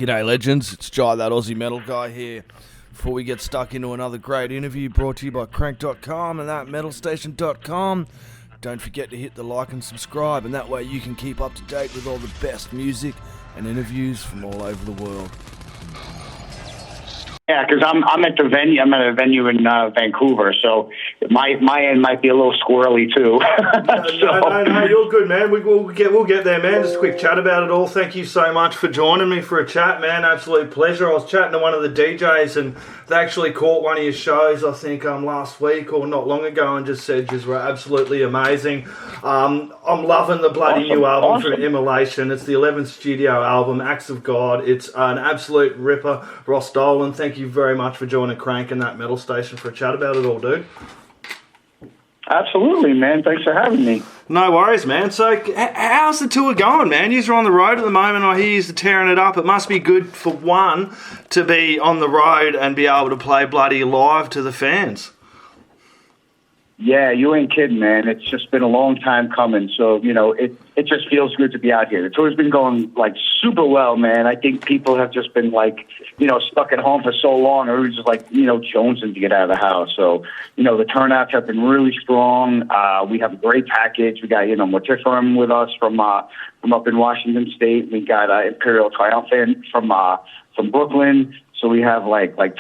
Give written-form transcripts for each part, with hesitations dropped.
G'day legends, it's Jai, that Aussie metal guy here. Before we get stuck into another great interview brought to you by Crannk.com and thatmetalstation.com, don't forget to hit the like and subscribe, and that way you can keep up to date with all the best music and interviews from all over the world. Yeah, because I'm at the venue. I'm at a venue in Vancouver, so my end might be a little squirrely too. No, you're good, man. We'll get there, man. Just a quick chat about it all. Thank you so much for joining me for a chat, man. Absolute pleasure. I was chatting to one of the DJs, and they actually caught one of your shows, I think, last week or not long ago, and just said you were absolutely amazing. I'm loving the bloody new album from Immolation. It's the 11th studio album, Acts of God. It's an absolute ripper. Ross Dolan, thank you very much for joining Crannk and that metal station for a chat about it all, dude. Absolutely, man. Thanks for having me. No worries, man. So, how's the tour going, man? You're on the road at the moment. I hear you're tearing it up. It must be good for one to be on the road and be able to play bloody live to the fans. Yeah, you ain't kidding, man. It's just been a long time coming. So, it just feels good to be out here. The tour's been going, super well, man. I think people have just been, stuck at home for so long. Or just, jonesing to get out of the house. So, the turnouts have been really strong. We have a great package. We got, Motifferum with us from up in Washington State. We got Imperial Triumphant from Brooklyn. So we have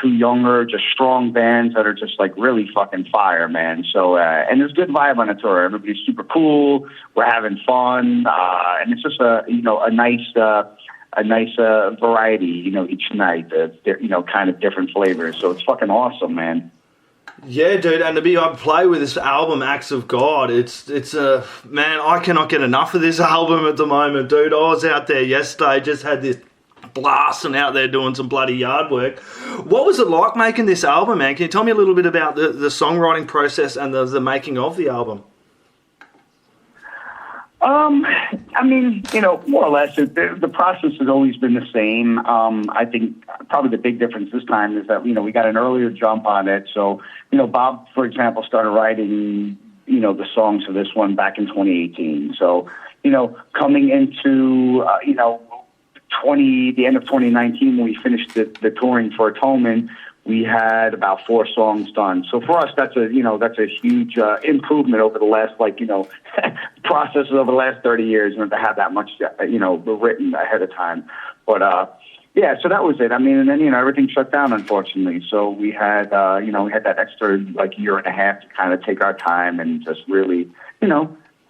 two younger, just strong bands that are just really fucking fire, man. So and there's good vibe on the tour. Everybody's super cool. We're having fun, and it's just a nice variety, each night. Kind of different flavors. So it's fucking awesome, man. Yeah, dude, and to be able to play with this album, Acts of God, it's man, I cannot get enough of this album at the moment, dude. I was out there yesterday, just had this blasting out there doing some bloody yard work. What was it like making this album, man? Can you tell me a little bit about the songwriting process and the making of the album? More or less, the process has always been the same. I think probably the big difference this time is that, we got an earlier jump on it. So, Bob, for example, started writing, the songs for this one back in 2018. So, coming into, the end of 2019, when we finished the touring for Atonement, we had about 4 songs done. So for us, that's a huge improvement over the last processes over the last 30 years, to have that much written ahead of time. But so that was it. And then everything shut down, unfortunately. So we had that extra year and a half to kind of take our time and just really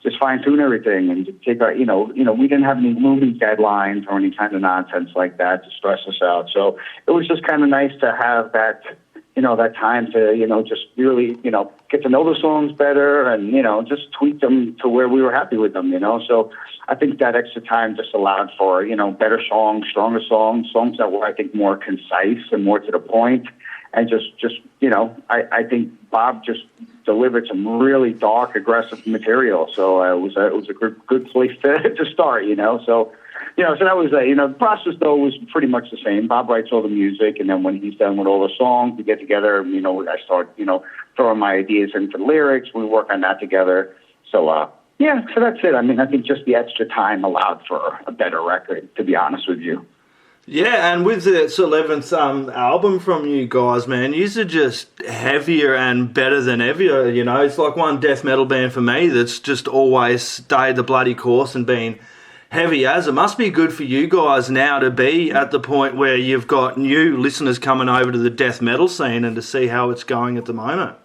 just fine-tune everything and just take our, we didn't have any movie deadlines or any kind of nonsense like that to stress us out. So it was just kind of nice to have that, that time to, just really, get to know the songs better and, just tweak them to where we were happy with them, So I think that extra time just allowed for, better songs, stronger songs that were, I think, more concise and more to the point. And just I think Bob just delivered some really dark, aggressive material. So it was a good place to start, So, so that was, the process, though, was pretty much the same. Bob writes all the music, and then when he's done with all the songs, we get together, I start, throwing my ideas into the lyrics. We work on that together. So, so that's it. I think just the extra time allowed for a better record, to be honest with you. Yeah, and with the 11th album from you guys, man, yous are just heavier and better than ever, It's like one death metal band for me that's just always stayed the bloody course and been heavy as. It must be good for you guys now to be at the point where you've got new listeners coming over to the death metal scene and to see how it's going at the moment.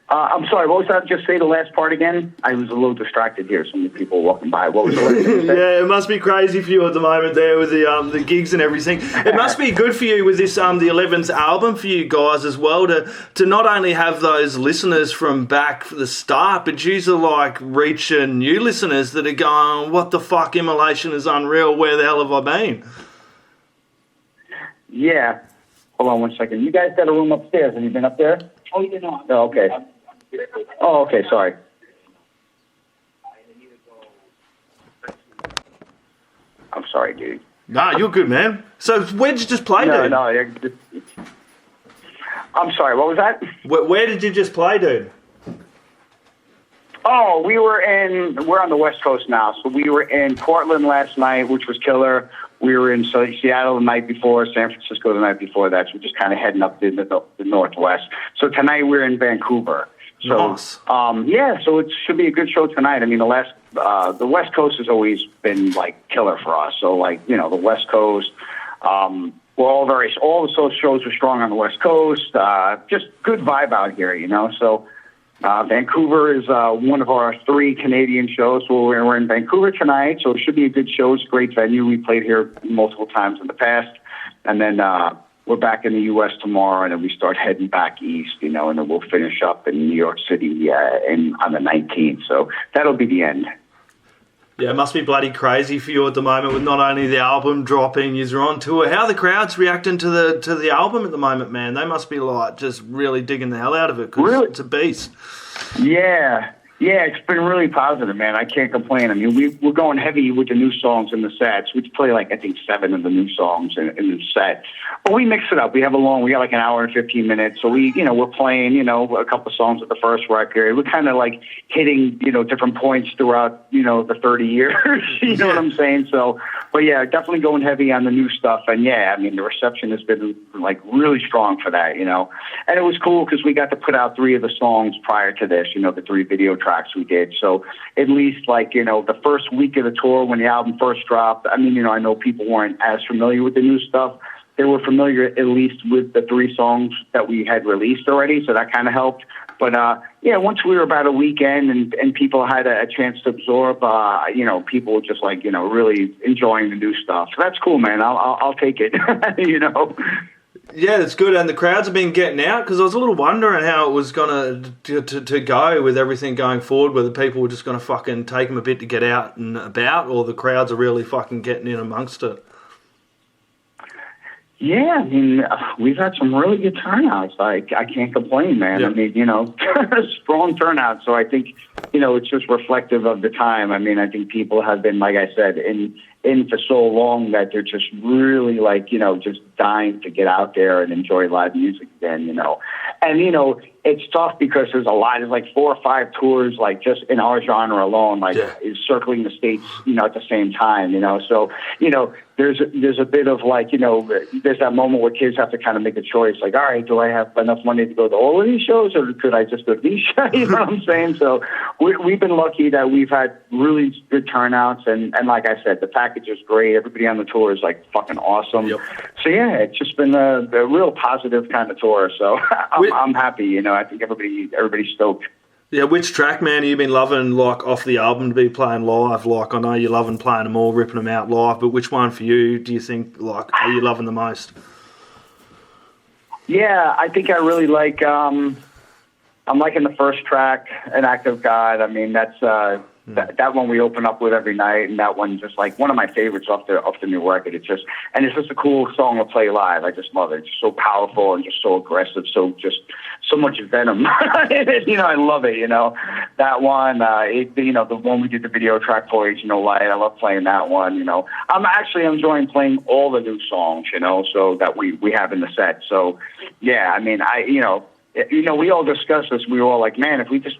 I'm sorry, what was that? Just say the last part again. I was a little distracted here. So many people walking by. What was the last thing you said? Yeah, it must be crazy for you at the moment there with the gigs and everything. It must be good for you with this the 11th album for you guys as well to not only have those listeners from back for the start, but you are reaching new listeners that are going, what the fuck, Immolation is unreal. Where the hell have I been? Yeah. Hold on 1 second. You guys got a room upstairs. Have you been up there? Oh, you know. Oh, okay. Oh, okay, sorry. I'm sorry, dude. Nah, you're good, man. So where did you just play, dude? No, I'm sorry, what was that? Where did you just play, dude? Oh, we're on the West Coast now. So we were in Portland last night, which was killer. We were in Seattle the night before, San Francisco the night before that. So we're just kind of heading up the Northwest. So tonight we're in Vancouver. So, nice. So it should be a good show tonight. I mean, the West Coast has always been like killer for us. So like, the West Coast, we're all the shows are strong on the West Coast. Just good vibe out here, So Vancouver is one of our 3 Canadian shows. So we're in Vancouver tonight, so it should be a good show. It's a great venue. We played here multiple times in the past. And then we're back in the U.S. tomorrow, and then we start heading back east, and then we'll finish up in New York City on the 19th. So that'll be the end. Yeah, it must be bloody crazy for you at the moment with not only the album dropping, you're on tour. How are the crowds reacting to the album at the moment, man? They must be like just really digging the hell out of it because really? It's a beast. Yeah, it's been really positive, man. I can't complain. I mean, we're going heavy with the new songs in the sets. We play like, I think, 7 of the new songs in the set. But we mix it up. We got like an hour and 15 minutes. So we're playing, a couple of songs of the first record. We're kind of like hitting, different points throughout, the 30 years. You know what I'm saying? So, but yeah, definitely going heavy on the new stuff. And yeah, I mean, the reception has been like really strong for that, And it was cool because we got to put out 3 of the songs prior to this, the 3 video tracks we did. So at least like, the first week of the tour when the album first dropped, I mean, I know people weren't as familiar with the new stuff. They were familiar at least with the 3 songs that we had released already, so that kind of helped. But, once we were about a weekend and people had a chance to absorb, people were just like, really enjoying the new stuff. So that's cool, man. I'll take it, Yeah, that's good. And the crowds have been getting out because I was a little wondering how it was going to go with everything going forward, whether people were just going to fucking take them a bit to get out and about or the crowds are really fucking getting in amongst it. Yeah, I mean, we've had some really good turnouts. I can't complain, man. Yeah. I mean, strong turnout. So I think, it's just reflective of the time. I mean, I think people have been, like I said, in for so long that they're just really like, just dying to get out there and enjoy live music again, And, it's tough because there's there's like 4 or 5 tours, like just in our genre alone, like is circling the States, at the same time, So, there's a bit of like, there's that moment where kids have to kind of make a choice. Like, all right, do I have enough money to go to all of these shows or could I just go to these shows? You know what I'm saying? So we've been lucky that we've had really good turnouts. And like I said, the package is great. Everybody on the tour is like fucking awesome. Yep. So yeah, it's just been a real positive kind of tour. So I'm happy, I think everybody's stoked. Yeah, which track, man, have you been loving, like, off the album to be playing live? Like, I know you're loving playing them all, ripping them out live, but which one for you do you think, like, are you loving the most? Yeah, I think I really like, I'm liking the first track, An Act of God. I mean, that's, that one we open up with every night, and that one just, like, one of my favorites off the new record. It's just a cool song to play live. I just love it. It's so powerful and just so aggressive, so much venom. I love it, That one, the one we did the video track for, Age No Light, I love playing that one, I'm actually enjoying playing all the new songs, so that we have in the set. So, yeah, I mean, we all discussed this. We were all like, man, if we just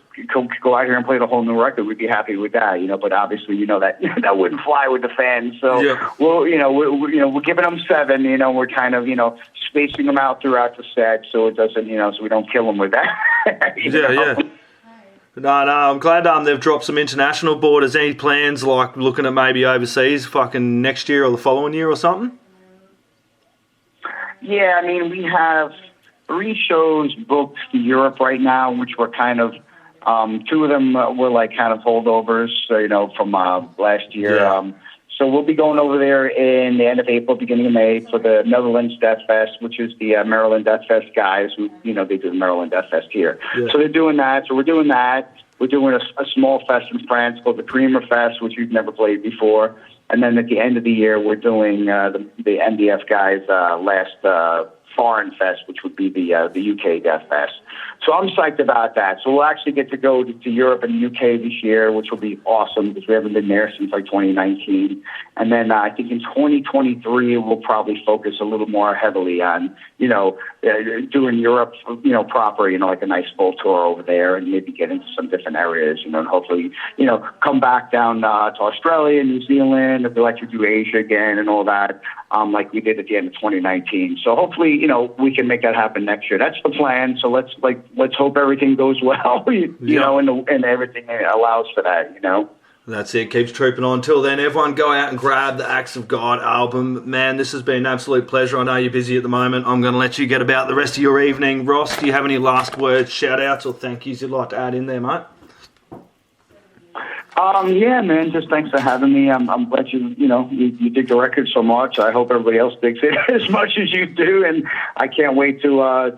go out here and play the whole new record, we'd be happy with that, But obviously, that that wouldn't fly with the fans. So, we're giving them 7. We're kind of, spacing them out throughout the set, so it doesn't, so we don't kill them with that. Yeah. No, I'm glad they've dropped some international borders. Any plans like looking at maybe overseas, fucking next year or the following year or something? Yeah, I mean, we have 3 shows booked to Europe right now, which were kind of 2 of them were like kind of holdovers, from last year. Yeah. So we'll be going over there in the end of April, beginning of May for the Netherlands Death Fest, which is the Maryland Death Fest guys who, they do the Maryland Death Fest here. Yeah. So they're doing that. So we're doing that. We're doing a small fest in France called the Creamer Fest, which we've never played before. And then at the end of the year, we're doing the MDF guys' last Foreign Fest, which would be the UK Death Fest. So I'm psyched about that. So we'll actually get to go to Europe and the UK this year, which will be awesome because we haven't been there since like 2019. And then I think in 2023 we'll probably focus a little more heavily on, doing Europe, proper, like a nice full tour over there, and maybe get into some different areas, and hopefully, come back down to Australia, New Zealand, if we like to do Asia again and all that, like we did at the end of 2019. So hopefully, we can make that happen next year. That's the plan. So let's hope everything goes well, and everything allows for that, That's it. Keeps trooping on. Until then, everyone go out and grab the Acts of God album. Man, this has been an absolute pleasure. I know you're busy at the moment. I'm going to let you get about the rest of your evening. Ross, do you have any last words, shout-outs, or thank yous you'd like to add in there, mate? Yeah, man, just thanks for having me. I'm glad you dig the record so much. I hope everybody else digs it as much as you do, and I can't wait to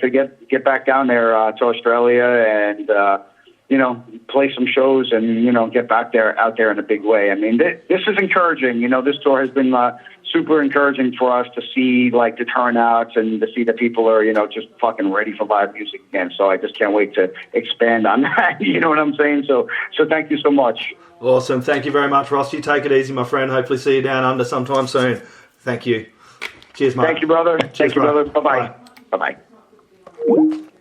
get back down there to Australia and play some shows and, get back out there in a big way. I mean, this is encouraging. This tour has been super encouraging for us to see, like, the turnouts and to see that people are, just fucking ready for live music again. So I just can't wait to expand on that. You know what I'm saying? So thank you so much. Awesome. Thank you very much, Ross. You take it easy, my friend. Hopefully see you down under sometime soon. Thank you. Cheers, mate. Thank you, brother. Cheers, thank you, brother. Bye-bye. Bye-bye.